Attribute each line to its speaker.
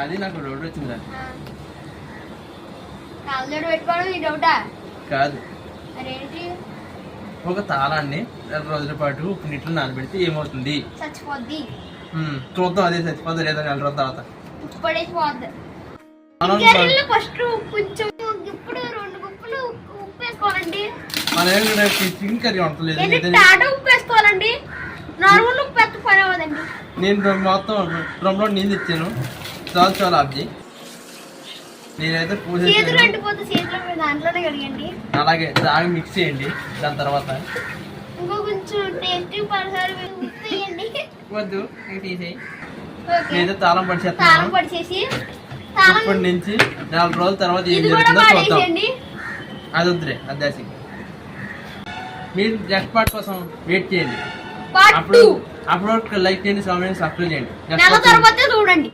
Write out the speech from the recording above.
Speaker 1: అది నాకు డౌట్ వచ్చిందా?
Speaker 2: కాళ్ళజోడు పెట్టుకోవడం నీ డౌటా?
Speaker 1: కాదు.
Speaker 2: అరేంటి?
Speaker 1: ఒక తాళాన్ని 2 రోజుల పాటు ఉప్పు నీటిలో నానబెడితే ఏమవుతుంది?
Speaker 2: చచ్చిపోద్ది.
Speaker 1: చూద్దాం అదే చచ్చిపోద్దా లేదా 4 రోజుల తర్వాత.
Speaker 2: ఉప్పు పడేసిపోద్ది. ఫస్ట్ కొంచెం ఇప్పుడు 2 గుప్పులు ఉప్పు వేసుకోవాలండి.
Speaker 1: మన చికెన్ కర్రీ వంటలేదు.
Speaker 2: ఉప్పు వేసుకోవాలండి. నార్మల్ ఉప్పు వేస్తే పని అవ్వదండి.
Speaker 1: నేను మొత్తం 2 నీళ్ళు ఇచ్చాను. చాలా అబ్జి నేనైతే పూజ
Speaker 2: దాంట్లోనే కడిగండి.
Speaker 1: అలాగే బాగా మిక్స్ చేయండి. దాని తర్వాత
Speaker 2: ఇంకో కొంచెం టేస్టీ పరసారి
Speaker 1: వద్దు తీసేయి. నేనైతే తాళం
Speaker 2: పడిచేసి
Speaker 1: ఇప్పటి నుంచి 4 రోజుల తర్వాత ఏం జరుగుతుందో చూద్దాం. అది వద్దులే అద్దాసి. మీరు నెక్స్ట్ పార్ట్ కోసం వెయిట్ చేయండి. అప్పుడు లైక్ చేయండి, సబ్స్క్రైబ్ చేయండి.
Speaker 2: చూడండి.